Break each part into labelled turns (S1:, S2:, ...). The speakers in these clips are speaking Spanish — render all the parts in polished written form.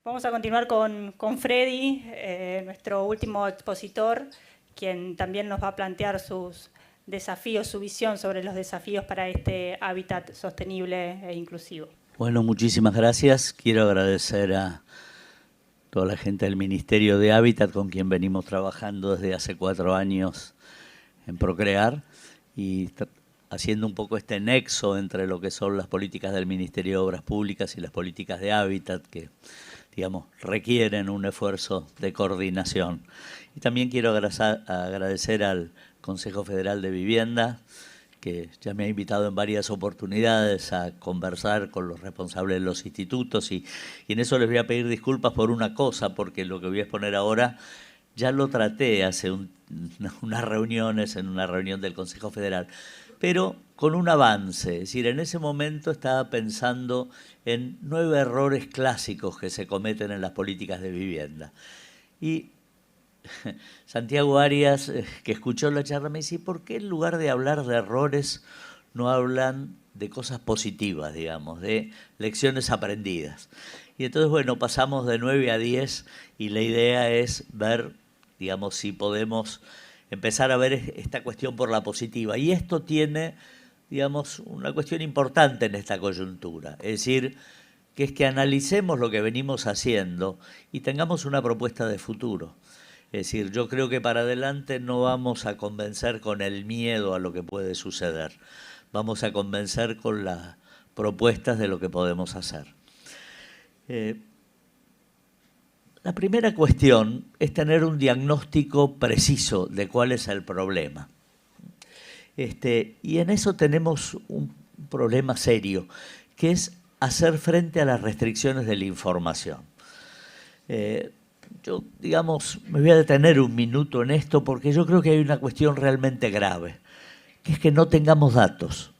S1: Vamos a continuar con Freddy, nuestro último expositor, quien también nos va a plantear sus desafíos, su visión sobre los desafíos para este hábitat sostenible e inclusivo.
S2: Bueno, muchísimas gracias. Quiero agradecer a toda la gente del Ministerio de Hábitat con quien venimos trabajando desde hace 4 años en Procrear y haciendo un poco este nexo entre lo que son las políticas del Ministerio de Obras Públicas y las políticas de hábitat que, digamos, requieren un esfuerzo de coordinación. Y también quiero agradecer al Consejo Federal de Vivienda, que ya me ha invitado en varias oportunidades a conversar con los responsables de los institutos y en eso les voy a pedir disculpas por una cosa, porque lo que voy a exponer ahora ya lo traté hace unas reuniones, en una reunión del Consejo Federal, pero con un avance. Es decir, en ese momento estaba pensando en 9 errores clásicos que se cometen en las políticas de vivienda. Y Santiago Arias, que escuchó la charla, me dice, ¿por qué en lugar de hablar de errores no hablan de cosas positivas, digamos, de lecciones aprendidas? Y entonces, bueno, pasamos de 9 a 10 y la idea es ver, digamos, si podemos empezar a ver esta cuestión por la positiva. Y esto tiene, digamos, una cuestión importante en esta coyuntura, es decir, que es que analicemos lo que venimos haciendo y tengamos una propuesta de futuro. Es decir, yo creo que para adelante no vamos a convencer con el miedo a lo que puede suceder. Vamos a convencer con las propuestas de lo que podemos hacer. La primera cuestión es tener un diagnóstico preciso de cuál es el problema. Y en eso tenemos un problema serio, que es hacer frente a las restricciones de la información. Yo, digamos, me voy a detener un minuto en esto porque yo creo que hay una cuestión realmente grave, que es que no tengamos datos.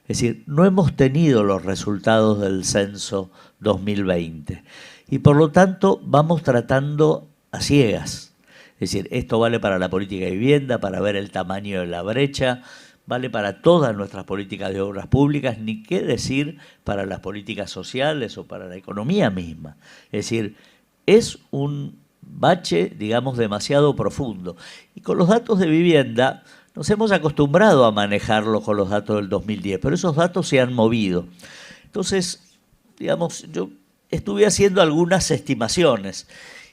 S2: Es decir, no hemos tenido los resultados del censo 2020 y por lo tanto vamos tratando a ciegas. Es decir, esto vale para la política de vivienda, para ver el tamaño de la brecha, vale para todas nuestras políticas de obras públicas, ni qué decir para las políticas sociales o para la economía misma. Es decir, es un bache, digamos, demasiado profundo. Y con los datos de vivienda nos hemos acostumbrado a manejarlo con los datos del 2010, pero esos datos se han movido. Entonces, digamos, yo estuve haciendo algunas estimaciones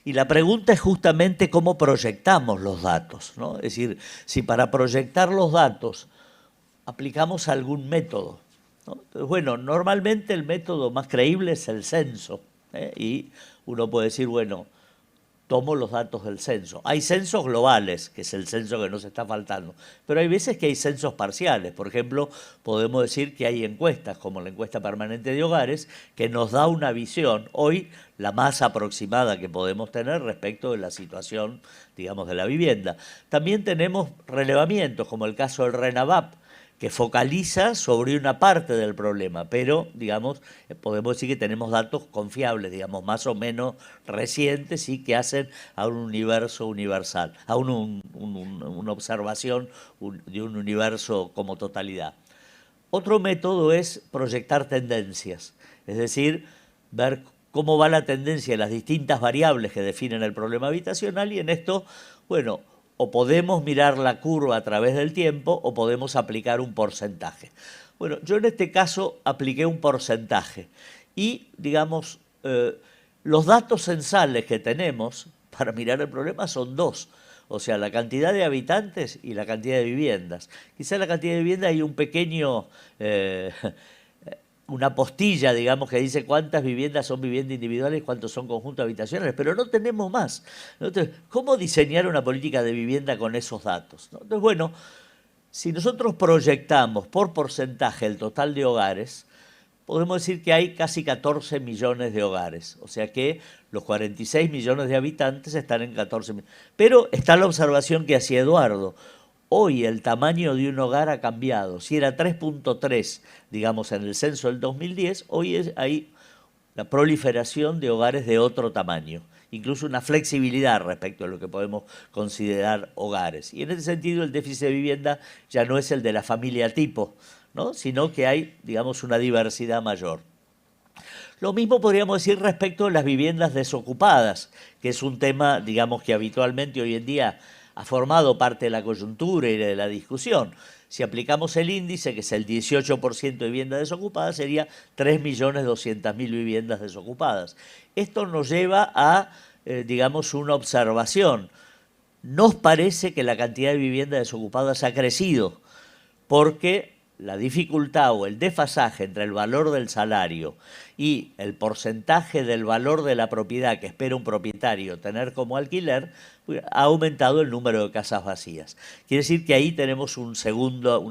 S2: y la pregunta es justamente cómo proyectamos los datos, ¿no? Es decir, si para proyectar los datos aplicamos algún método, ¿no? Entonces, bueno, normalmente el método más creíble es el censo, y uno puede decir, bueno, tomo los datos del censo. Hay censos globales, que es el censo que nos está faltando, pero hay veces que hay censos parciales. Por ejemplo, podemos decir que hay encuestas, como la encuesta permanente de hogares, que nos da una visión, hoy la más aproximada que podemos tener respecto de la situación, digamos, de la vivienda. También tenemos relevamientos, como el caso del RENAVAP, que focaliza sobre una parte del problema, pero, digamos, podemos decir que tenemos datos confiables, digamos, más o menos recientes y que hacen a un universo universal, a una observación de un universo como totalidad. Otro método es proyectar tendencias, es decir, ver cómo va la tendencia de las distintas variables que definen el problema habitacional y en esto, bueno, o podemos mirar la curva a través del tiempo o podemos aplicar un porcentaje. Bueno, yo en este caso apliqué un porcentaje y, digamos, los datos censales que tenemos para mirar el problema son 2. O sea, la cantidad de habitantes y la cantidad de viviendas. Quizá en la cantidad de viviendas hay un pequeño... una postilla, digamos, que dice cuántas viviendas son viviendas individuales y cuántos son conjuntos habitacionales, pero no tenemos más. Entonces, ¿cómo diseñar una política de vivienda con esos datos? Entonces, bueno, si nosotros proyectamos por porcentaje el total de hogares, podemos decir que hay casi 14 millones de hogares, o sea que los 46 millones de habitantes están en 14 millones. Pero está la observación que hacía Eduardo. Hoy el tamaño de un hogar ha cambiado. Si era 3.3, digamos, en el censo del 2010, hoy hay la proliferación de hogares de otro tamaño, incluso una flexibilidad respecto a lo que podemos considerar hogares. Y en ese sentido el déficit de vivienda ya no es el de la familia tipo, ¿no? Sino que hay, digamos, una diversidad mayor. Lo mismo podríamos decir respecto a las viviendas desocupadas, que es un tema, digamos, que habitualmente hoy en día ha formado parte de la coyuntura y de la discusión. Si aplicamos el índice, que es el 18% de viviendas desocupadas, sería 3.200.000 viviendas desocupadas. Esto nos lleva a, digamos, una observación. Nos parece que la cantidad de viviendas desocupadas ha crecido, porque la dificultad o el desfasaje entre el valor del salario y el porcentaje del valor de la propiedad que espera un propietario tener como alquiler ha aumentado el número de casas vacías. Quiere decir que ahí tenemos una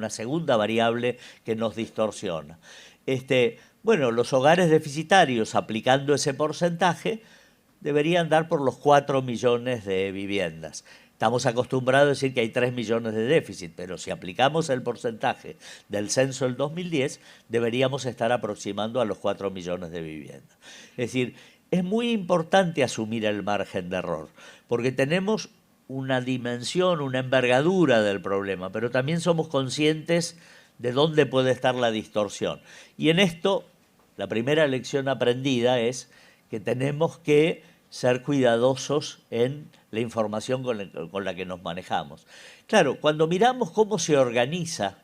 S2: segunda variable que nos distorsiona. Bueno, los hogares deficitarios, aplicando ese porcentaje, deberían dar por los 4 millones de viviendas. Estamos acostumbrados a decir que hay 3 millones de déficit, pero si aplicamos el porcentaje del censo del 2010, deberíamos estar aproximando a los 4 millones de viviendas. Es decir, es muy importante asumir el margen de error, porque tenemos una dimensión, una envergadura del problema, pero también somos conscientes de dónde puede estar la distorsión. Y en esto, la primera lección aprendida es que tenemos que ser cuidadosos en la información con la que nos manejamos. Claro, cuando miramos cómo se organiza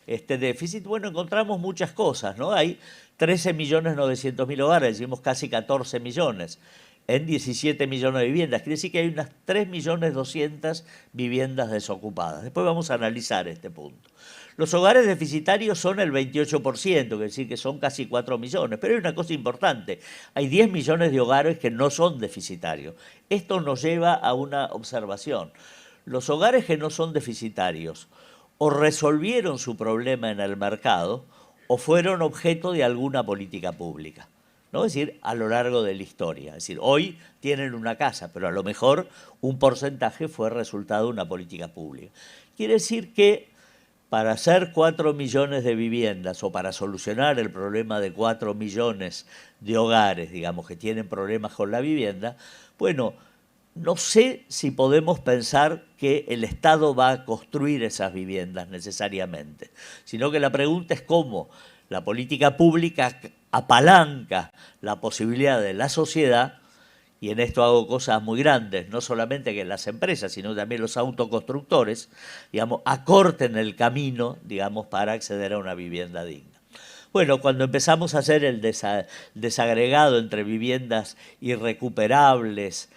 S2: este déficit, bueno, encontramos muchas cosas, ¿no? Hay 13.900.000 hogares, decimos casi 14 millones, en 17 millones de viviendas. Quiere decir que hay unas 3.200.000 viviendas desocupadas. Después vamos a analizar este punto. Los hogares deficitarios son el 28%, es decir, que son casi 4 millones. Pero hay una cosa importante, hay 10 millones de hogares que no son deficitarios. Esto nos lleva a una observación. Los hogares que no son deficitarios o resolvieron su problema en el mercado o fueron objeto de alguna política pública, ¿no? Es decir, a lo largo de la historia. Es decir, hoy tienen una casa, pero a lo mejor un porcentaje fue resultado de una política pública. Quiere decir que para hacer 4 millones de viviendas o para solucionar el problema de 4 millones de hogares, digamos, que tienen problemas con la vivienda, bueno, no sé si podemos pensar que el Estado va a construir esas viviendas necesariamente, sino que la pregunta es cómo la política pública apalanca la posibilidad de la sociedad, y en esto hago cosas muy grandes, no solamente que las empresas, sino también los autoconstructores, digamos, acorten el camino, digamos, para acceder a una vivienda digna. Bueno, cuando empezamos a hacer el desagregado entre viviendas irrecuperables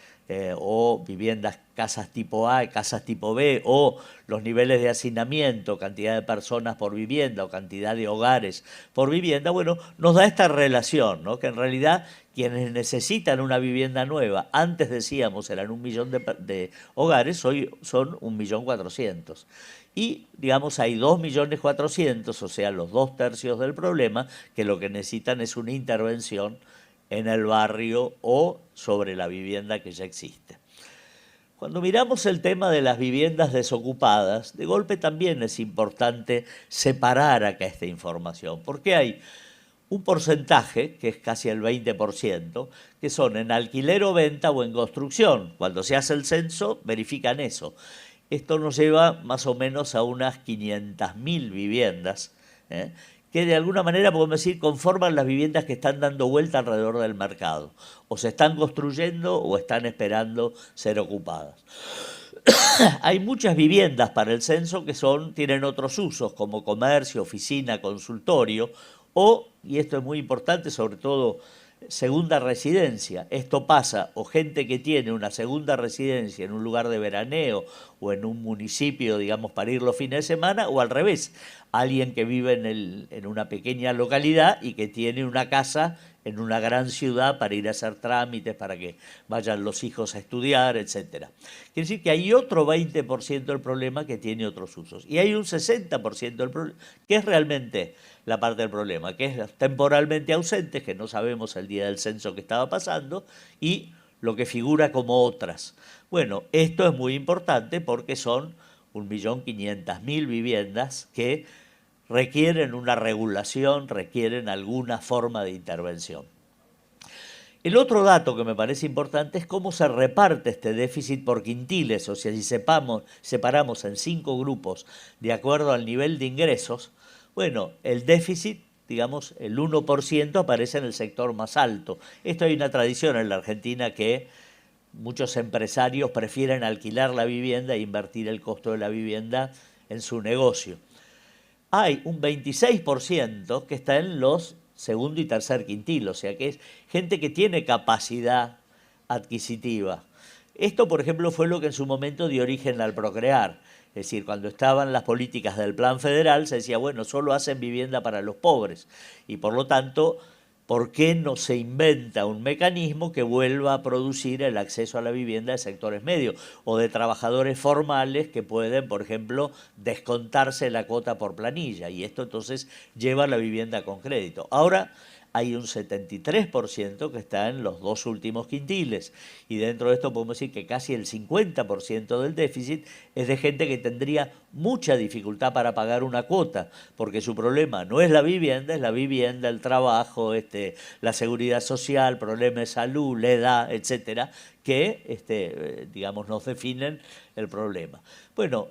S2: o viviendas, casas tipo A y casas tipo B, o los niveles de hacinamiento, cantidad de personas por vivienda o cantidad de hogares por vivienda, bueno, nos da esta relación, ¿no? Que en realidad quienes necesitan una vivienda nueva, antes decíamos eran 1 millón de hogares, hoy son 1.400.000. Y, digamos, hay 2.400.000, o sea, los 2/3 del problema, que lo que necesitan es una intervención en el barrio o sobre la vivienda que ya existe. Cuando miramos el tema de las viviendas desocupadas, de golpe también es importante separar acá esta información, porque hay un porcentaje, que es casi el 20%, que son en alquiler o venta o en construcción. Cuando se hace el censo, verifican eso. Esto nos lleva más o menos a unas 500.000 viviendas, que de alguna manera podemos decir conforman las viviendas que están dando vuelta alrededor del mercado, o se están construyendo o están esperando ser ocupadas. Hay muchas viviendas para el censo que tienen otros usos, como comercio, oficina, consultorio, o, y esto es muy importante, sobre todo segunda residencia. Esto pasa, o gente que tiene una segunda residencia en un lugar de veraneo o en un municipio, digamos, para ir los fines de semana, o al revés, alguien que vive en una pequeña localidad y que tiene una casa en una gran ciudad para ir a hacer trámites, para que vayan los hijos a estudiar, etc. Quiere decir que hay otro 20% del problema que tiene otros usos. Y hay un 60% del problema, que es realmente la parte del problema, que es temporalmente ausentes, que no sabemos el día del censo que estaba pasando, y lo que figura como otras. Bueno, esto es muy importante porque son 1.500.000 viviendas que requieren una regulación, requieren alguna forma de intervención. El otro dato que me parece importante es cómo se reparte este déficit por quintiles, o sea, si separamos en 5 grupos de acuerdo al nivel de ingresos, bueno, el déficit digamos, el 1% aparece en el sector más alto. Esto hay una tradición en la Argentina que muchos empresarios prefieren alquilar la vivienda e invertir el costo de la vivienda en su negocio. Hay un 26% que está en los segundo y tercer quintil, o sea que es gente que tiene capacidad adquisitiva. Esto, por ejemplo, fue lo que en su momento dio origen al Procrear. Es decir, cuando estaban las políticas del Plan Federal se decía, bueno, solo hacen vivienda para los pobres. Y por lo tanto, ¿por qué no se inventa un mecanismo que vuelva a producir el acceso a la vivienda de sectores medios o de trabajadores formales que pueden, por ejemplo, descontarse la cuota por planilla? Y esto entonces lleva a la vivienda con crédito. Ahora hay un 73% que está en los dos últimos quintiles. Y dentro de esto podemos decir que casi el 50% del déficit es de gente que tendría mucha dificultad para pagar una cuota, porque su problema no es la vivienda, el trabajo, la seguridad social, problemas de salud, la edad, etcétera, que digamos, nos definen el problema. Bueno,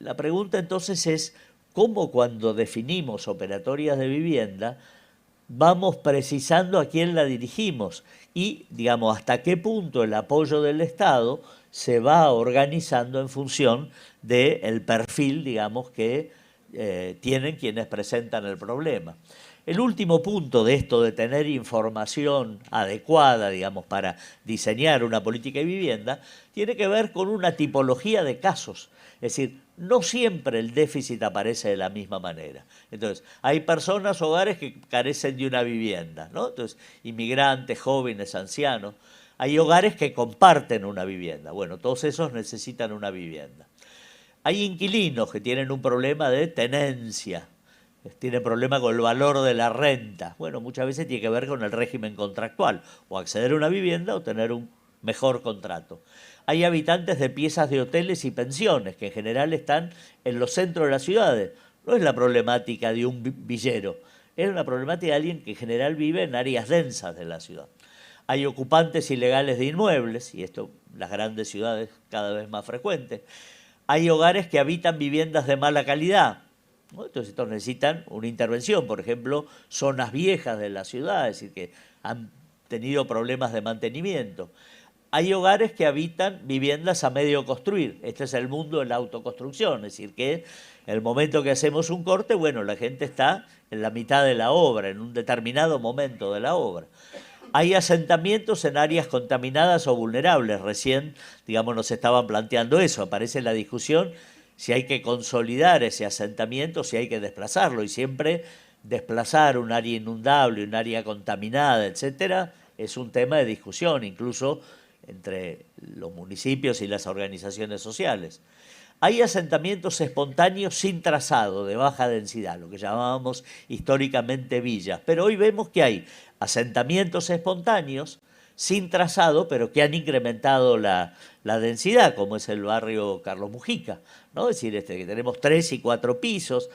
S2: la pregunta entonces es, ¿cómo cuando definimos operatorias de vivienda vamos precisando a quién la dirigimos y, digamos, hasta qué punto el apoyo del Estado se va organizando en función del perfil, digamos, que tienen quienes presentan el problema? El último punto de esto de tener información adecuada, digamos, para diseñar una política de vivienda, tiene que ver con una tipología de casos. Es decir, no siempre el déficit aparece de la misma manera. Entonces, hay personas, hogares que carecen de una vivienda, ¿no? Entonces, inmigrantes, jóvenes, ancianos. Hay hogares que comparten una vivienda. Bueno, todos esos necesitan una vivienda. Hay inquilinos que tienen un problema de tenencia, tienen problema con el valor de la renta. Bueno, muchas veces tiene que ver con el régimen contractual, o acceder a una vivienda o tener un mejor contrato. Hay habitantes de piezas de hoteles y pensiones, que en general están en los centros de las ciudades. No es la problemática de un villero, es una problemática de alguien que en general vive en áreas densas de la ciudad. Hay ocupantes ilegales de inmuebles, y esto en las grandes ciudades cada vez más frecuente. Hay hogares que habitan viviendas de mala calidad, ¿no? Entonces estos necesitan una intervención, por ejemplo, zonas viejas de la ciudad, es decir, que han tenido problemas de mantenimiento. Hay hogares que habitan viviendas a medio construir. Este es el mundo de la autoconstrucción, es decir, que en el momento que hacemos un corte, bueno, la gente está en la mitad de la obra, en un determinado momento de la obra. Hay asentamientos en áreas contaminadas o vulnerables. Recién, digamos, nos estaban planteando eso. Aparece la discusión si hay que consolidar ese asentamiento, si hay que desplazarlo. Y siempre desplazar un área inundable, un área contaminada, etcétera, es un tema de discusión, incluso entre los municipios y las organizaciones sociales. Hay asentamientos espontáneos sin trazado, de baja densidad, lo que llamábamos históricamente villas, pero hoy vemos que hay asentamientos espontáneos sin trazado, pero que han incrementado la densidad, como es el barrio Carlos Mujica, ¿no? Es decir, que tenemos 3 y 4 pisos,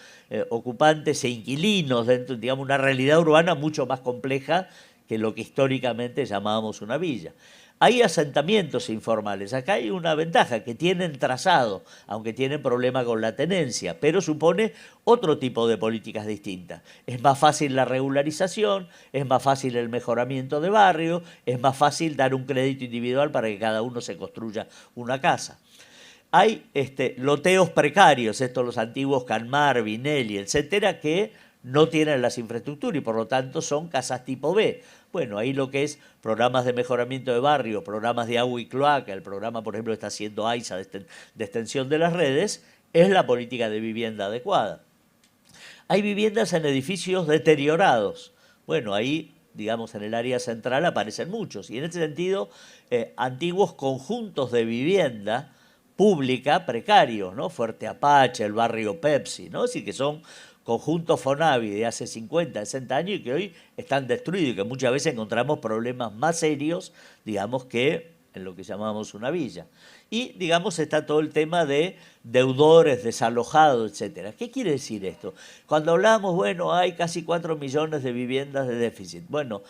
S2: ocupantes e inquilinos, dentro, digamos, una realidad urbana mucho más compleja que lo que históricamente llamábamos una villa. Hay asentamientos informales. Acá hay una ventaja, que tienen trazado, aunque tienen problema con la tenencia, pero supone otro tipo de políticas distintas. Es más fácil la regularización, es más fácil el mejoramiento de barrio, es más fácil dar un crédito individual para que cada uno se construya una casa. Hay loteos precarios, estos los antiguos Canmar, Vinelli, etcétera, que no tienen las infraestructuras y por lo tanto son casas tipo B. Bueno, ahí lo que es programas de mejoramiento de barrio, programas de agua y cloaca, el programa, por ejemplo, que está haciendo AISA de extensión de las redes, es la política de vivienda adecuada. Hay viviendas en edificios deteriorados. Bueno, ahí, digamos, en el área central aparecen muchos. Y en este sentido, antiguos conjuntos de vivienda pública precarios, ¿no? Fuerte Apache, el barrio Pepsi, ¿no? Es decir, que son conjuntos Fonavi de hace 50, 60 años y que hoy están destruidos y que muchas veces encontramos problemas más serios, digamos, que en lo que llamamos una villa. Y, digamos, está todo el tema de deudores, desalojados, etcétera. ¿Qué quiere decir esto? Cuando hablamos, bueno, hay casi 4 millones de viviendas de déficit. Bueno,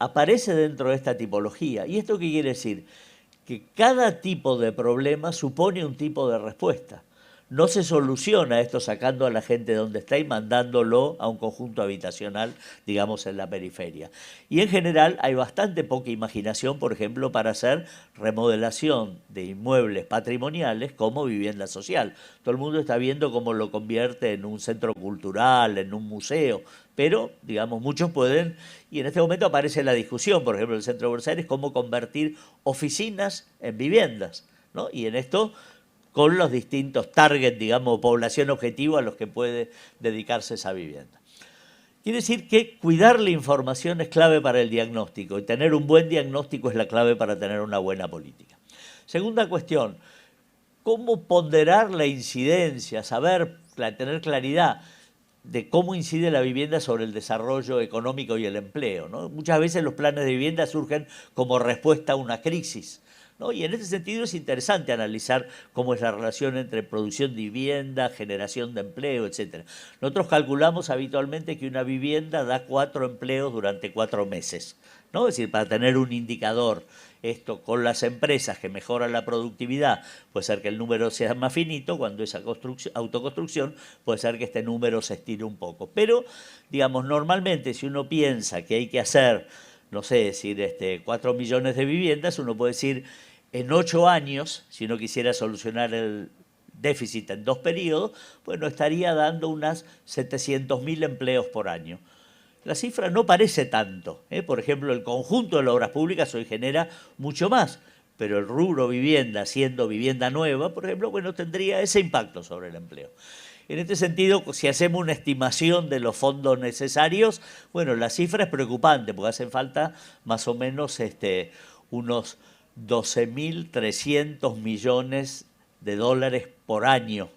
S2: aparece dentro de esta tipología. ¿Y esto qué quiere decir? Que cada tipo de problema supone un tipo de respuesta. no se soluciona esto sacando a la gente de donde está y mandándolo a un conjunto habitacional, digamos, en la periferia. Y en general hay bastante poca imaginación, por ejemplo, para hacer remodelación de inmuebles patrimoniales como vivienda social. Todo el mundo está viendo cómo lo convierte en un centro cultural, en un museo, pero, digamos, muchos pueden, y en este momento aparece la discusión, por ejemplo, en el centro de Buenos Aires, cómo convertir oficinas en viviendas, ¿no? Y en esto, con los distintos targets, digamos, población objetivo a los que puede dedicarse esa vivienda. Quiere decir que cuidar la información es clave para el diagnóstico, y tener un buen diagnóstico es la clave para tener una buena política. Segunda cuestión, ¿cómo ponderar la incidencia, tener claridad de cómo incide la vivienda sobre el desarrollo económico y el empleo, ¿no? Muchas veces los planes de vivienda surgen como respuesta a una crisis, ¿no? Y en ese sentido es interesante analizar cómo es la relación entre producción de vivienda, generación de empleo, etc. Nosotros calculamos habitualmente que una vivienda da 4 empleos durante 4 meses, ¿no? Es decir, para tener un indicador. Esto con las empresas que mejoran la productividad, puede ser que el número sea más finito, cuando esa autoconstrucción puede ser que este número se estire un poco. Pero, digamos, normalmente si uno piensa que hay que hacer, no sé, decir 4 millones de viviendas, uno puede decir en 8 años, si uno quisiera solucionar el déficit en 2 periodos, bueno, estaría dando unas 700.000 empleos por año. La cifra no parece tanto, ¿eh? Por ejemplo, el conjunto de las obras públicas hoy genera mucho más, pero el rubro vivienda, siendo vivienda nueva, por ejemplo, bueno, tendría ese impacto sobre el empleo. En este sentido, si hacemos una estimación de los fondos necesarios, bueno, la cifra es preocupante, porque hacen falta más o menos unos 12.300 millones de dólares por año,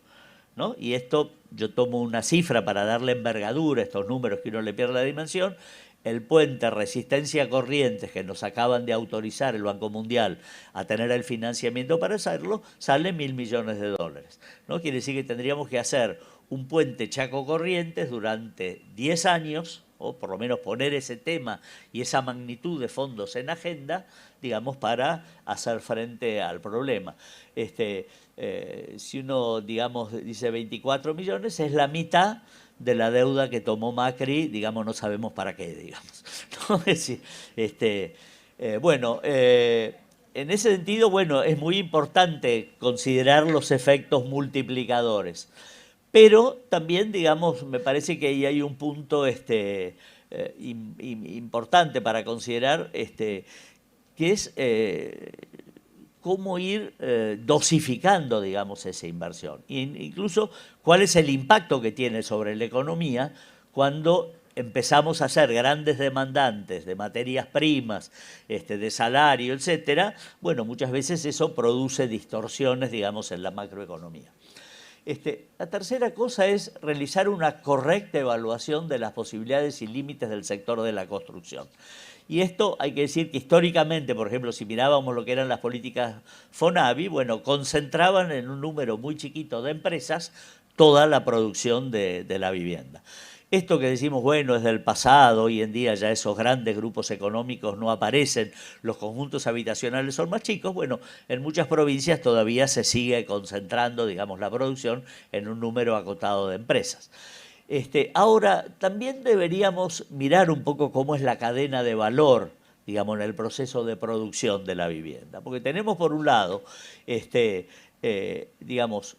S2: ¿no? Y esto, yo tomo una cifra para darle envergadura a estos números que uno le pierde la dimensión. El puente Resistencia a Corrientes, que nos acaban de autorizar el Banco Mundial a tener el financiamiento para hacerlo, sale 1.000 millones de dólares, ¿no? Quiere decir que tendríamos que hacer un puente Chaco-Corrientes durante 10 años, o por lo menos poner ese tema y esa magnitud de fondos en agenda, digamos, para hacer frente al problema. Si uno, digamos, dice 24 millones, es la mitad de la deuda que tomó Macri, digamos, no sabemos para qué, digamos, ¿no? Es decir, en ese sentido, bueno, es muy importante considerar los efectos multiplicadores. Pero también, digamos, me parece que ahí hay un punto importante para considerar, que es cómo ir dosificando, digamos, esa inversión. E incluso cuál es el impacto que tiene sobre la economía cuando empezamos a ser grandes demandantes de materias primas, de salario, etcétera. Bueno, muchas veces eso produce distorsiones, digamos, en la macroeconomía. La tercera cosa es realizar una correcta evaluación de las posibilidades y límites del sector de la construcción. Y esto hay que decir que históricamente, por ejemplo, si mirábamos lo que eran las políticas FONAVI, bueno, concentraban en un número muy chiquito de empresas toda la producción de la vivienda. Esto que decimos, bueno, es del pasado, hoy en día ya esos grandes grupos económicos no aparecen, los conjuntos habitacionales son más chicos, bueno, en muchas provincias todavía se sigue concentrando, digamos, la producción en un número acotado de empresas. Ahora, también deberíamos mirar un poco cómo es la cadena de valor, digamos, en el proceso de producción de la vivienda. Porque tenemos, por un lado, digamos,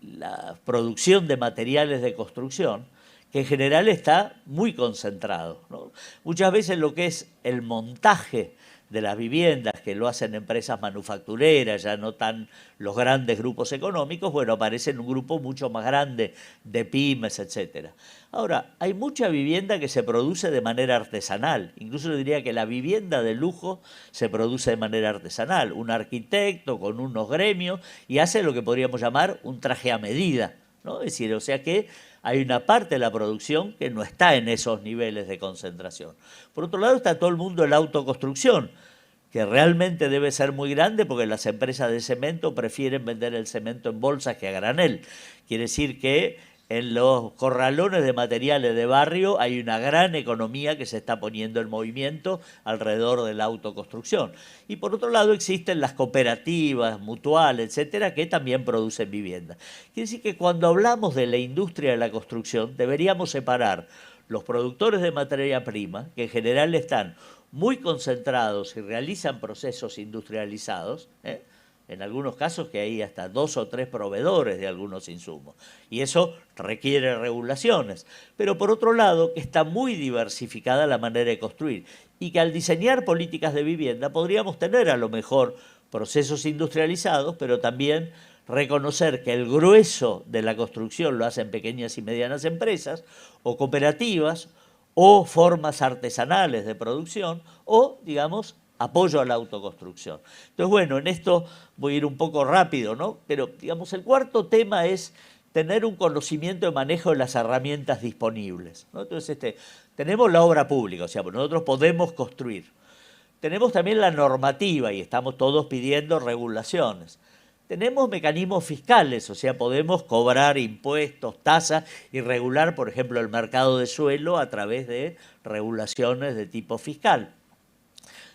S2: la producción de materiales de construcción, que en general está muy concentrado, ¿no? Muchas veces lo que es el montaje de las viviendas, que lo hacen empresas manufactureras, ya no tan los grandes grupos económicos, bueno, aparece en un grupo mucho más grande de pymes, etcétera. Ahora, hay mucha vivienda que se produce de manera artesanal, incluso yo diría que la vivienda de lujo se produce de manera artesanal, un arquitecto con unos gremios y hace lo que podríamos llamar un traje a medida, ¿no? Es decir, o sea que hay una parte de la producción que no está en esos niveles de concentración. Por otro lado está todo el mundo de la autoconstrucción, que realmente debe ser muy grande porque las empresas de cemento prefieren vender el cemento en bolsas que a granel. Quiere decir que en los corralones de materiales de barrio hay una gran economía que se está poniendo en movimiento alrededor de la autoconstrucción. Y por otro lado existen las cooperativas, mutuales, etcétera, que también producen vivienda. Quiere decir que cuando hablamos de la industria de la construcción deberíamos separar los productores de materia prima, que en general están muy concentrados y realizan procesos industrializados, en algunos casos que hay hasta 2 o 3 proveedores de algunos insumos. Y eso requiere regulaciones. Pero por otro lado, que está muy diversificada la manera de construir. Y que al diseñar políticas de vivienda podríamos tener a lo mejor procesos industrializados, pero también reconocer que el grueso de la construcción lo hacen pequeñas y medianas empresas, o cooperativas, o formas artesanales de producción, o, digamos, apoyo a la autoconstrucción. Entonces, bueno, en esto voy a ir un poco rápido, ¿no? Pero, digamos, el cuarto tema es tener un conocimiento de manejo de las herramientas disponibles, ¿no? Entonces, tenemos la obra pública, o sea, nosotros podemos construir. Tenemos también la normativa y estamos todos pidiendo regulaciones. Tenemos mecanismos fiscales, o sea, podemos cobrar impuestos, tasas y regular, por ejemplo, el mercado de suelo a través de regulaciones de tipo fiscal.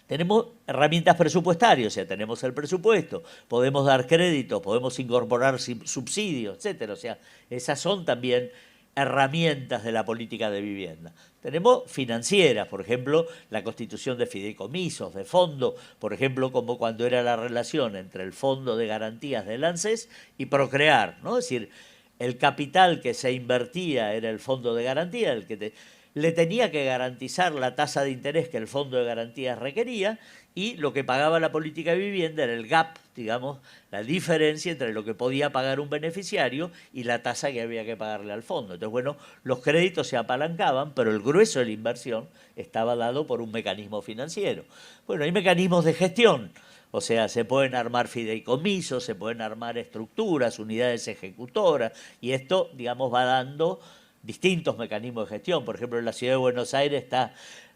S2: Tenemos herramientas presupuestarias, o sea, tenemos el presupuesto, podemos dar créditos, podemos incorporar subsidios, etcétera. O sea, esas son también herramientas de la política de vivienda. Tenemos financieras, por ejemplo, la constitución de fideicomisos, de fondos, por ejemplo, como cuando era la relación entre el Fondo de Garantías del ANSES y Procrear, ¿no? Es decir, el capital que se invertía era el Fondo de Garantía, el que le tenía que garantizar la tasa de interés que el Fondo de Garantías requería, y lo que pagaba la política de vivienda era el gap, digamos, la diferencia entre lo que podía pagar un beneficiario y la tasa que había que pagarle al fondo. Entonces, bueno, los créditos se apalancaban, pero el grueso de la inversión estaba dado por un mecanismo financiero. Bueno, hay mecanismos de gestión, o sea, se pueden armar fideicomisos, se pueden armar estructuras, unidades ejecutoras, y esto, digamos, va dando distintos mecanismos de gestión. Por ejemplo, en la ciudad de Buenos Aires está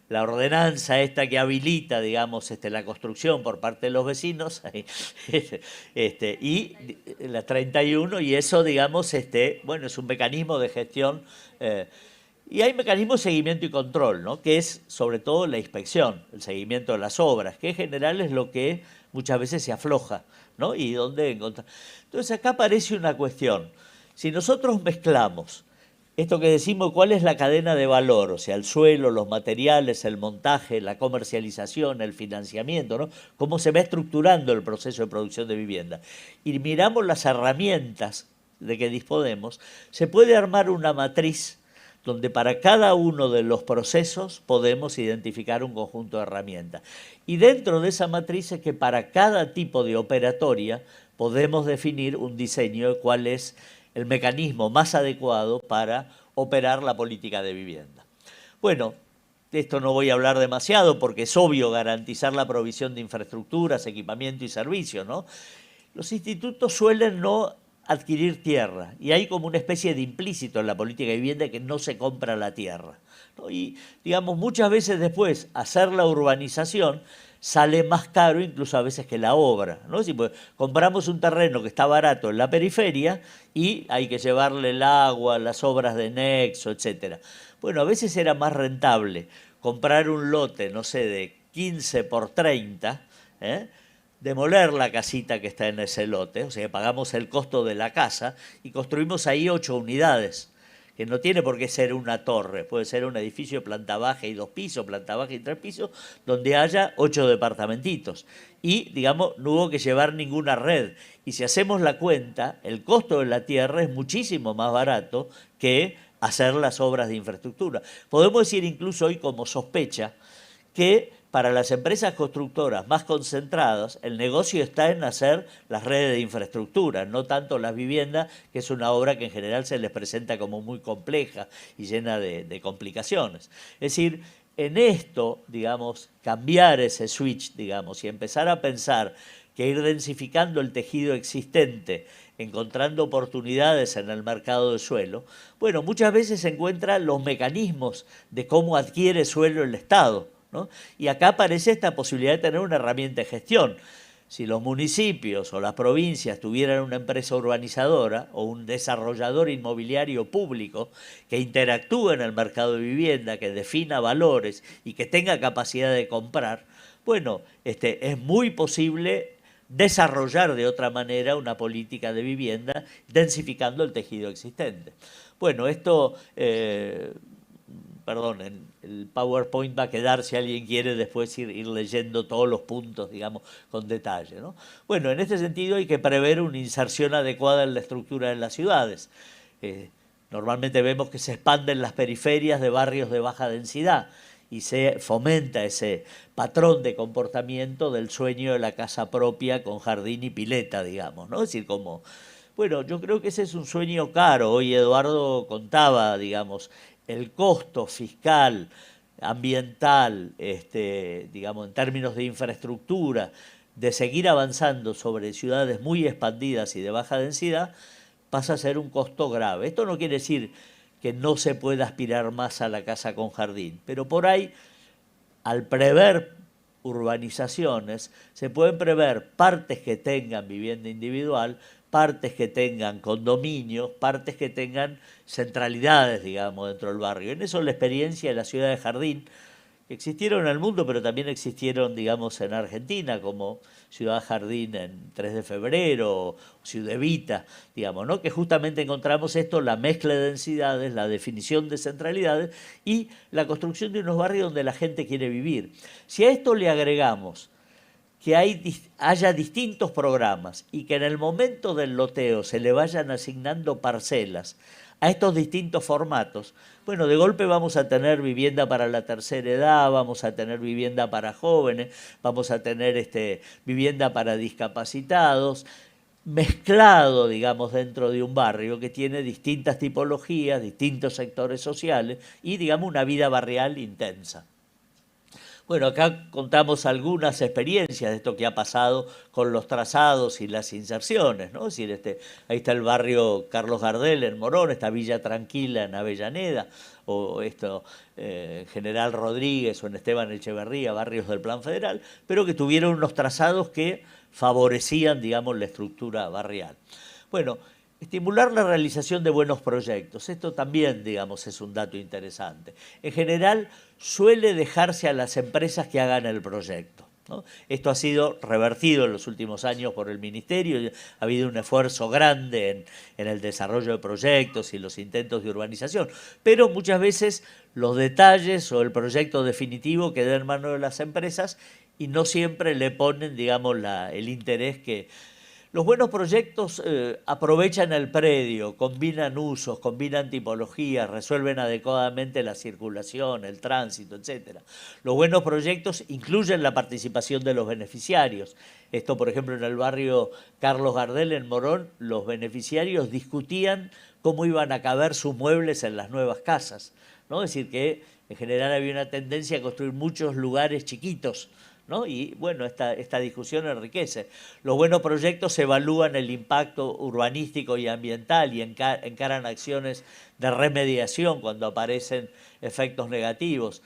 S2: la ordenanza esta que habilita, digamos, la construcción por parte de los vecinos, y la 31, y eso, digamos, bueno, es un mecanismo de gestión. Y hay mecanismos de seguimiento y control, ¿no? Que es sobre todo la inspección, el seguimiento de las obras, que en general es lo que muchas veces se afloja, ¿no? Y dónde encontrar. Entonces acá aparece una cuestión. Si nosotros mezclamos esto que decimos, ¿cuál es la cadena de valor? O sea, el suelo, los materiales, el montaje, la comercialización, el financiamiento, ¿no? Cómo se va estructurando el proceso de producción de vivienda. Y miramos las herramientas de que disponemos, se puede armar una matriz donde para cada uno de los procesos podemos identificar un conjunto de herramientas. Y dentro de esa matriz es que para cada tipo de operatoria podemos definir un diseño de cuál es el mecanismo más adecuado para operar la política de vivienda. Bueno, de esto no voy a hablar demasiado porque es obvio garantizar la provisión de infraestructuras, equipamiento y servicios, ¿no? Los institutos suelen no adquirir tierra y hay como una especie de implícito en la política de vivienda que no se compra la tierra, ¿no? Y, digamos, muchas veces después hacer la urbanización sale más caro incluso a veces que la obra, ¿no? Si pues, compramos un terreno que está barato en la periferia y hay que llevarle el agua, las obras de nexo, etcétera. Bueno, a veces era más rentable comprar un lote, no sé, de 15 por 30, demoler la casita que está en ese lote, o sea, pagamos el costo de la casa y construimos ahí 8 unidades. Que no tiene por qué ser una torre, puede ser un edificio de planta baja y 2 pisos, planta baja y 3 pisos, donde haya 8 departamentitos. Y, digamos, no hubo que llevar ninguna red. Y si hacemos la cuenta, el costo de la tierra es muchísimo más barato que hacer las obras de infraestructura. Podemos decir incluso hoy como sospecha que para las empresas constructoras más concentradas, el negocio está en hacer las redes de infraestructura, no tanto las viviendas, que es una obra que en general se les presenta como muy compleja y llena de complicaciones. Es decir, en esto, digamos, cambiar ese switch, digamos, y empezar a pensar que ir densificando el tejido existente, encontrando oportunidades en el mercado de suelo, bueno, muchas veces se encuentran los mecanismos de cómo adquiere suelo el Estado, ¿no? Y acá aparece esta posibilidad de tener una herramienta de gestión. Si los municipios o las provincias tuvieran una empresa urbanizadora o un desarrollador inmobiliario público que interactúe en el mercado de vivienda, que defina valores y que tenga capacidad de comprar, bueno, es muy posible desarrollar de otra manera una política de vivienda densificando el tejido existente. Bueno, esto... perdón, el PowerPoint va a quedar si alguien quiere después ir leyendo todos los puntos, digamos, con detalle, ¿no? Bueno, en este sentido hay que prever una inserción adecuada en la estructura de las ciudades. Normalmente vemos que se expanden las periferias de barrios de baja densidad y se fomenta ese patrón de comportamiento del sueño de la casa propia con jardín y pileta, digamos, ¿no? Es decir, como... Bueno, yo creo que ese es un sueño caro. Hoy Eduardo contaba, digamos, el costo fiscal, ambiental, digamos, en términos de infraestructura, de seguir avanzando sobre ciudades muy expandidas y de baja densidad, pasa a ser un costo grave. Esto no quiere decir que no se pueda aspirar más a la casa con jardín, pero por ahí, al prever urbanizaciones, se pueden prever partes que tengan vivienda individual, partes que tengan condominios, partes que tengan centralidades, digamos, dentro del barrio. En eso la experiencia de la ciudad de jardín, que existieron en el mundo, pero también existieron, digamos, en Argentina, como Ciudad Jardín en 3 de febrero, Ciudad Evita, digamos, ¿no? Que justamente encontramos esto, la mezcla de densidades, la definición de centralidades y la construcción de unos barrios donde la gente quiere vivir. Si a esto le agregamos que haya distintos programas y que en el momento del loteo se le vayan asignando parcelas a estos distintos formatos, bueno, de golpe vamos a tener vivienda para la tercera edad, vamos a tener vivienda para jóvenes, vamos a tener vivienda para discapacitados, mezclado, digamos, dentro de un barrio que tiene distintas tipologías, distintos sectores sociales y, digamos, una vida barrial intensa. Bueno, acá contamos algunas experiencias de esto que ha pasado con los trazados y las inserciones, ¿no? Es decir, ahí está el barrio Carlos Gardel en Morón, esta Villa Tranquila en Avellaneda, o General Rodríguez o en Esteban Echeverría, barrios del Plan Federal, pero que tuvieron unos trazados que favorecían, digamos, la estructura barrial. Bueno, estimular la realización de buenos proyectos. Esto también, digamos, es un dato interesante. En general, suele dejarse a las empresas que hagan el proyecto, ¿no? Esto ha sido revertido en los últimos años por el Ministerio. Ha habido un esfuerzo grande en el desarrollo de proyectos y los intentos de urbanización. Pero muchas veces los detalles o el proyecto definitivo queda en manos de las empresas y no siempre le ponen, digamos, el interés que... Los buenos proyectos aprovechan el predio, combinan usos, combinan tipologías, resuelven adecuadamente la circulación, el tránsito, etc. Los buenos proyectos incluyen la participación de los beneficiarios. Esto, por ejemplo, en el barrio Carlos Gardel, en Morón, los beneficiarios discutían cómo iban a caber sus muebles en las nuevas casas, ¿no? Es decir, que en general había una tendencia a construir muchos lugares chiquitos, ¿no? Y bueno, esta discusión enriquece. Los buenos proyectos evalúan el impacto urbanístico y ambiental y encaran acciones de remediación cuando aparecen efectos negativos.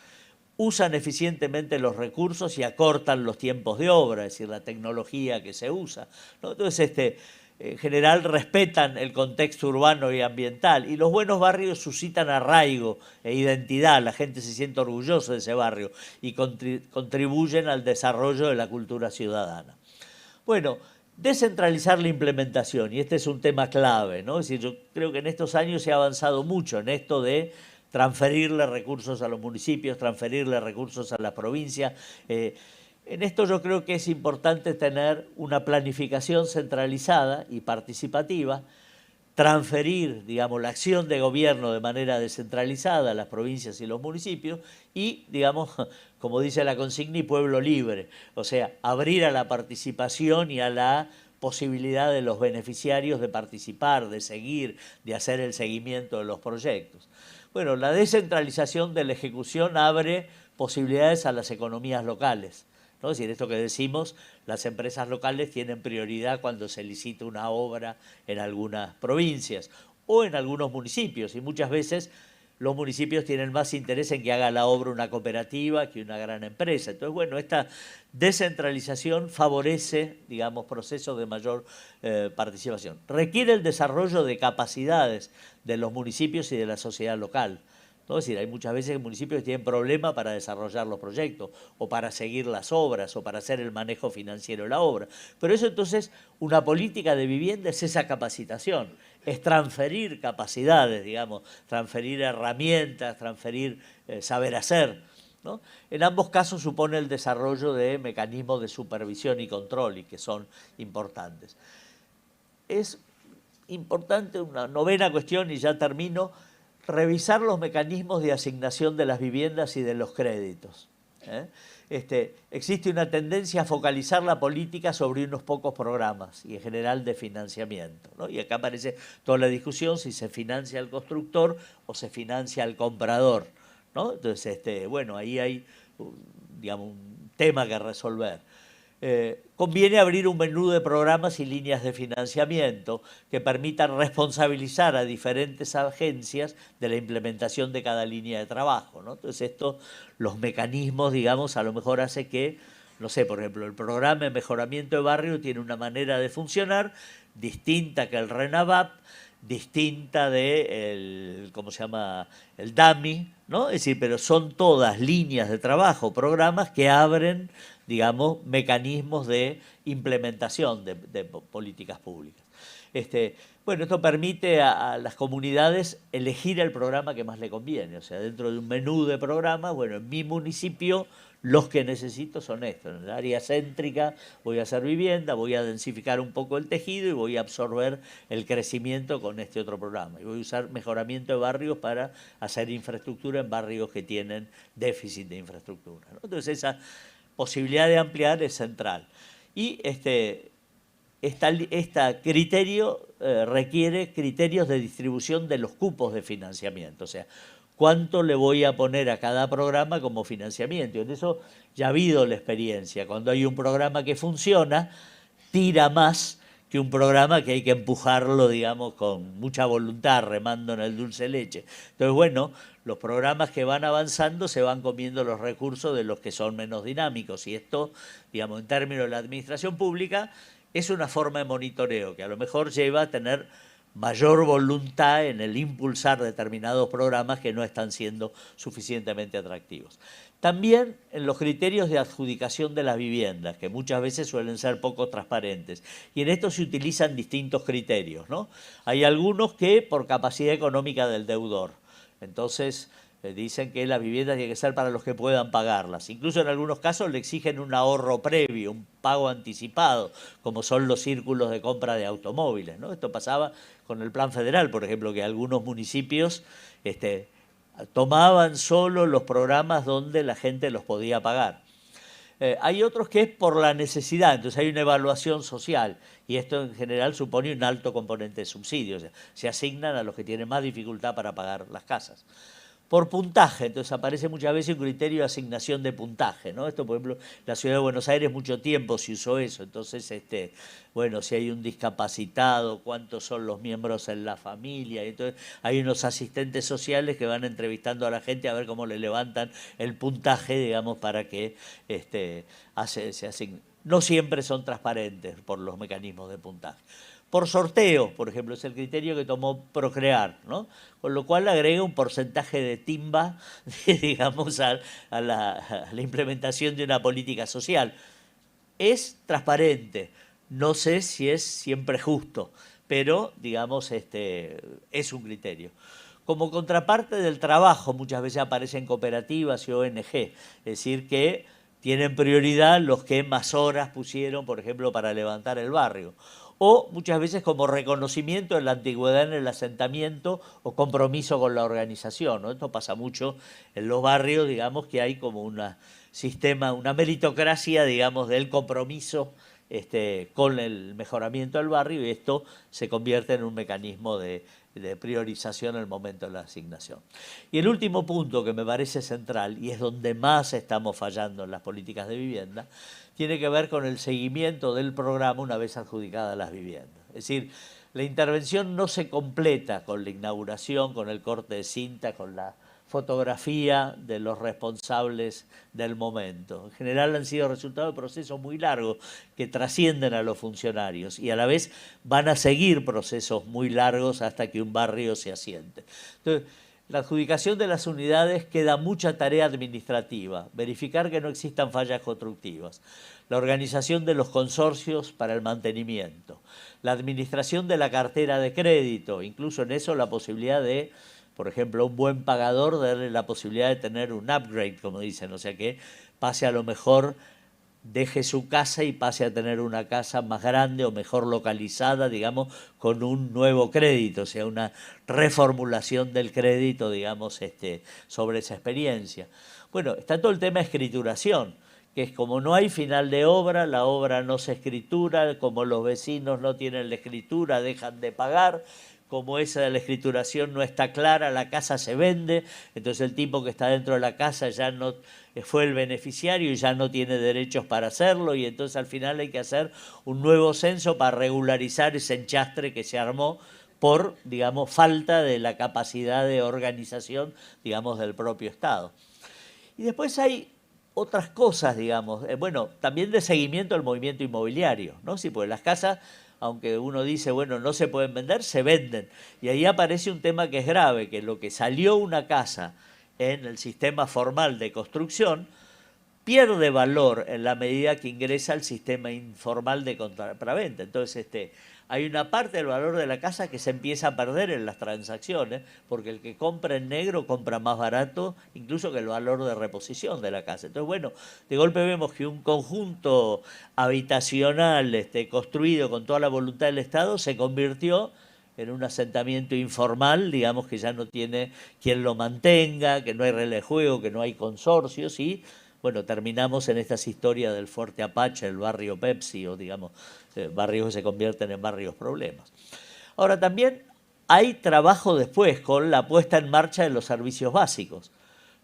S2: Usan eficientemente los recursos y acortan los tiempos de obra, es decir, la tecnología que se usa, ¿no? Entonces, en general respetan el contexto urbano y ambiental, y los buenos barrios suscitan arraigo e identidad, la gente se siente orgullosa de ese barrio y contribuyen al desarrollo de la cultura ciudadana. Bueno, descentralizar la implementación, y este es un tema clave, ¿no? Es decir, yo creo que en estos años se ha avanzado mucho en esto de transferirle recursos a los municipios, transferirle recursos a las provincias. En esto yo creo que es importante tener una planificación centralizada y participativa, transferir, digamos, la acción de gobierno de manera descentralizada a las provincias y los municipios y, digamos, como dice la consigna, y pueblo libre, o sea, abrir a la participación y a la posibilidad de los beneficiarios de participar, de seguir, de hacer el seguimiento de los proyectos. Bueno, la descentralización de la ejecución abre posibilidades a las economías locales, ¿no? Es decir, esto que decimos, las empresas locales tienen prioridad cuando se licita una obra en algunas provincias o en algunos municipios y muchas veces los municipios tienen más interés en que haga la obra una cooperativa que una gran empresa. Entonces, bueno, esta descentralización favorece, digamos, procesos de mayor participación. Requiere el desarrollo de capacidades de los municipios y de la sociedad local. ¿No? Es decir, hay muchas veces municipios que tienen problemas para desarrollar los proyectos, o para seguir las obras, o para hacer el manejo financiero de la obra. Pero eso entonces, una política de vivienda es esa capacitación, es transferir capacidades, digamos, transferir herramientas, transferir saber hacer, ¿no? En ambos casos supone el desarrollo de mecanismos de supervisión y control, y que son importantes. Es importante una novena cuestión, y ya termino, revisar los mecanismos de asignación de las viviendas y de los créditos. Existe una tendencia a focalizar la política sobre unos pocos programas y en general de financiamiento, ¿no? Y acá aparece toda la discusión si se financia al constructor o se financia al comprador, ¿no? Entonces, bueno, ahí hay, digamos, un tema que resolver. Conviene abrir un menú de programas y líneas de financiamiento que permitan responsabilizar a diferentes agencias de la implementación de cada línea de trabajo, ¿no? Entonces los mecanismos, digamos, a lo mejor hace que, no sé, por ejemplo, el programa de mejoramiento de barrio tiene una manera de funcionar distinta que el RENAVAP, distinta de ¿cómo se llama?, el DAMI, ¿no? Es decir, pero son todas líneas de trabajo, programas que abren, digamos, mecanismos de implementación de políticas públicas. Bueno, esto permite a las comunidades elegir el programa que más le conviene. O sea, dentro de un menú de programas, bueno, en mi municipio los que necesito son estos. En el área céntrica voy a hacer vivienda, voy a densificar un poco el tejido y voy a absorber el crecimiento con este otro programa. Y voy a usar mejoramiento de barrios para hacer infraestructura en barrios que tienen déficit de infraestructura, ¿no? Entonces esa posibilidad de ampliar es central. Y este criterio requiere criterios de distribución de los cupos de financiamiento, o sea, cuánto le voy a poner a cada programa como financiamiento. En eso ya ha habido la experiencia. Cuando hay un programa que funciona, tira más que un programa que hay que empujarlo, digamos, con mucha voluntad, remando en el dulce de leche. Entonces, bueno, los programas que van avanzando se van comiendo los recursos de los que son menos dinámicos. Y esto, digamos, en términos de la administración pública, es una forma de monitoreo que a lo mejor lleva a tener mayor voluntad en el impulsar determinados programas que no están siendo suficientemente atractivos. También en los criterios de adjudicación de las viviendas, que muchas veces suelen ser poco transparentes. Y en esto se utilizan distintos criterios, ¿no? Hay algunos que por capacidad económica del deudor. Entonces dicen que las viviendas tienen que ser para los que puedan pagarlas. Incluso en algunos casos le exigen un ahorro previo, un pago anticipado, como son los círculos de compra de automóviles, ¿no? Esto pasaba con el Plan Federal, por ejemplo, que algunos municipios tomaban solo los programas donde la gente los podía pagar. Hay otros que es por la necesidad, entonces hay una evaluación social y esto en general supone un alto componente de subsidios, o sea, se asignan a los que tienen más dificultad para pagar las casas. Por puntaje, entonces aparece muchas veces un criterio de asignación de puntaje, ¿no? Esto, por ejemplo, la ciudad de Buenos Aires mucho tiempo se usó eso, entonces, bueno, si hay un discapacitado, cuántos son los miembros en la familia, entonces hay unos asistentes sociales que van entrevistando a la gente a ver cómo le levantan el puntaje, digamos, para que se asigne. No siempre son transparentes por los mecanismos de puntaje. Por sorteo, por ejemplo, es el criterio que tomó Procrear, ¿no? Con lo cual agrega un porcentaje de timba, digamos, a la implementación de una política social. Es transparente, no sé si es siempre justo, pero, digamos, es un criterio. Como contraparte del trabajo, muchas veces aparecen cooperativas y ONG, es decir, que tienen prioridad los que más horas pusieron, por ejemplo, para levantar el barrio. O muchas veces como reconocimiento de la antigüedad en el asentamiento o compromiso con la organización, ¿no? Esto pasa mucho en los barrios, digamos, que hay como un sistema, una meritocracia, digamos, del compromiso con el mejoramiento del barrio, y esto se convierte en un mecanismo de priorización en el momento de la asignación. Y el último punto que me parece central, y es donde más estamos fallando en las políticas de vivienda, tiene que ver con el seguimiento del programa una vez adjudicadas las viviendas. Es decir, la intervención no se completa con la inauguración, con el corte de cinta, con la fotografía de los responsables del momento. En general han sido resultado de procesos muy largos que trascienden a los funcionarios y a la vez van a seguir procesos muy largos hasta que un barrio se asiente. Entonces, la adjudicación de las unidades queda mucha tarea administrativa, verificar que no existan fallas constructivas, la organización de los consorcios para el mantenimiento, la administración de la cartera de crédito, incluso en eso la posibilidad de, por ejemplo, un buen pagador, darle la posibilidad de tener un upgrade, como dicen, o sea que pase a lo mejor, deje su casa y pase a tener una casa más grande o mejor localizada, digamos, con un nuevo crédito, o sea, una reformulación del crédito, digamos, sobre esa experiencia. Bueno, está todo el tema de escrituración, que es como no hay final de obra, la obra no se escritura, como los vecinos no tienen la escritura, dejan de pagar. Como esa de la escrituración no está clara, la casa se vende, entonces el tipo que está dentro de la casa ya no fue el beneficiario y ya no tiene derechos para hacerlo, y entonces al final hay que hacer un nuevo censo para regularizar ese enchastre que se armó por, digamos, falta de la capacidad de organización, digamos, del propio Estado. Y después hay otras cosas, digamos, bueno, también de seguimiento del movimiento inmobiliario, ¿no? Sí, pues las casas, aunque uno dice, bueno, no se pueden vender, se venden. Y ahí aparece un tema que es grave, que lo que salió una casa en el sistema formal de construcción pierde valor en la medida que ingresa al sistema informal de compraventa. Entonces, hay una parte del valor de la casa que se empieza a perder en las transacciones, porque el que compra en negro compra más barato, incluso que el valor de reposición de la casa. Entonces, bueno, de golpe vemos que un conjunto habitacional construido con toda la voluntad del Estado se convirtió en un asentamiento informal, digamos, que ya no tiene quien lo mantenga, que no hay reglas de juego, que no hay consorcios, y bueno, terminamos en estas historias del Fuerte Apache, el barrio Pepsi, o digamos, barrios que se convierten en barrios problemas. Ahora, también hay trabajo después con la puesta en marcha de los servicios básicos,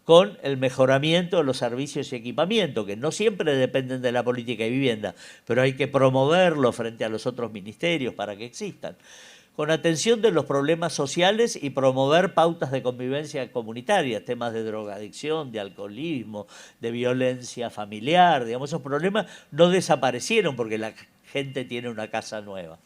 S2: con el mejoramiento de los servicios y equipamiento, que no siempre dependen de la política de vivienda, pero hay que promoverlo frente a los otros ministerios para que existan, con atención de los problemas sociales y promover pautas de convivencia comunitaria, temas de drogadicción, de alcoholismo, de violencia familiar, digamos, esos problemas no desaparecieron porque la gente tiene una casa nueva.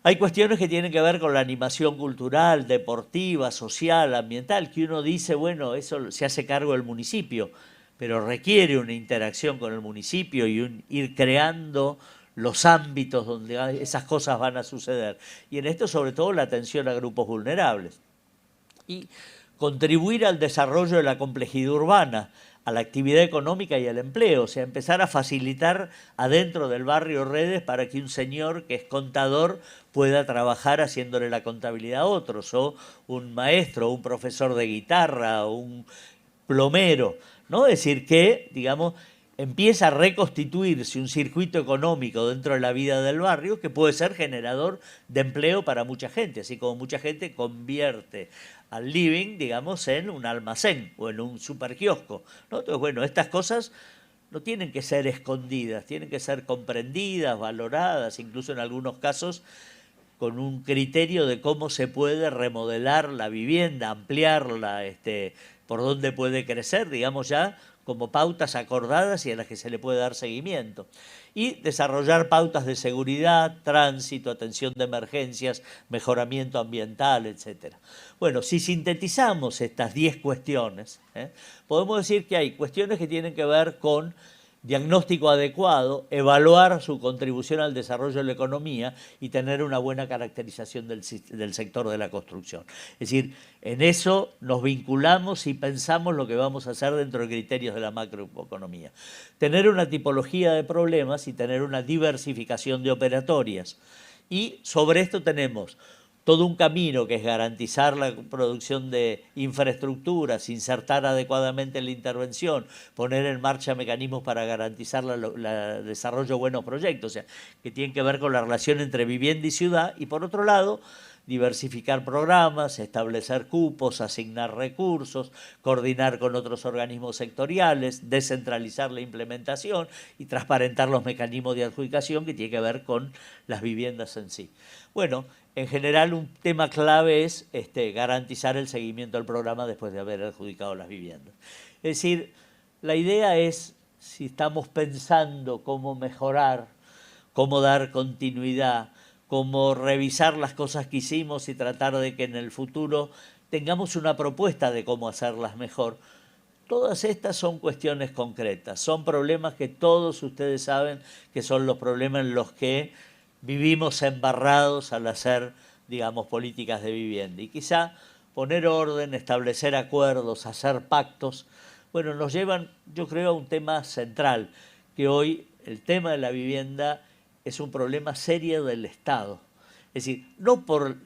S2: Hay cuestiones que tienen que ver con la animación cultural, deportiva, social, ambiental, que uno dice, bueno, eso se hace cargo del municipio, pero requiere una interacción con el municipio y ir creando los ámbitos donde esas cosas van a suceder. Y en esto, sobre todo, la atención a grupos vulnerables. Y contribuir al desarrollo de la complejidad urbana, a la actividad económica y al empleo, o sea, empezar a facilitar adentro del barrio redes para que un señor que es contador pueda trabajar haciéndole la contabilidad a otros, o un maestro, un profesor de guitarra, o un plomero, ¿no? Es decir, que, digamos, empieza a reconstituirse un circuito económico dentro de la vida del barrio que puede ser generador de empleo para mucha gente, así como mucha gente convierte al living, digamos, en un almacén o en un superkiosco, ¿no? Entonces, bueno, estas cosas no tienen que ser escondidas, tienen que ser comprendidas, valoradas, incluso en algunos casos con un criterio de cómo se puede remodelar la vivienda, ampliarla, por dónde puede crecer, digamos, ya como pautas acordadas y a las que se le puede dar seguimiento. Y desarrollar pautas de seguridad, tránsito, atención de emergencias, mejoramiento ambiental, etc. Bueno, si sintetizamos estas 10 cuestiones, podemos decir que hay cuestiones que tienen que ver con diagnóstico adecuado, evaluar su contribución al desarrollo de la economía y tener una buena caracterización del sector de la construcción. Es decir, en eso nos vinculamos y pensamos lo que vamos a hacer dentro de criterios de la macroeconomía. Tener una tipología de problemas y tener una diversificación de operatorias. Y sobre esto tenemos todo un camino que es garantizar la producción de infraestructuras, insertar adecuadamente la intervención, poner en marcha mecanismos para garantizar el desarrollo de buenos proyectos, o sea, que tienen que ver con la relación entre vivienda y ciudad, y por otro lado, diversificar programas, establecer cupos, asignar recursos, coordinar con otros organismos sectoriales, descentralizar la implementación y transparentar los mecanismos de adjudicación que tiene que ver con las viviendas en sí. Bueno, en general un tema clave es garantizar el seguimiento del programa después de haber adjudicado las viviendas. Es decir, la idea es, si estamos pensando cómo mejorar, cómo dar continuidad, cómo revisar las cosas que hicimos y tratar de que en el futuro tengamos una propuesta de cómo hacerlas mejor. Todas estas son cuestiones concretas, son problemas que todos ustedes saben que son los problemas en los que vivimos embarrados al hacer, digamos, políticas de vivienda. Y quizá poner orden, establecer acuerdos, hacer pactos, bueno, nos llevan, yo creo, a un tema central, que hoy el tema de la vivienda es un problema serio del Estado. Es decir, no por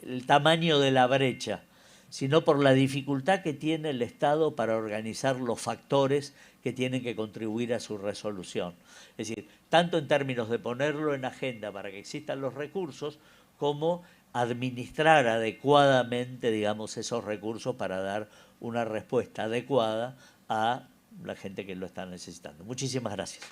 S2: el tamaño de la brecha, sino por la dificultad que tiene el Estado para organizar los factores que tienen que contribuir a su resolución. Es decir, tanto en términos de ponerlo en agenda para que existan los recursos, como administrar adecuadamente, digamos, esos recursos para dar una respuesta adecuada a la gente que lo está necesitando. Muchísimas gracias.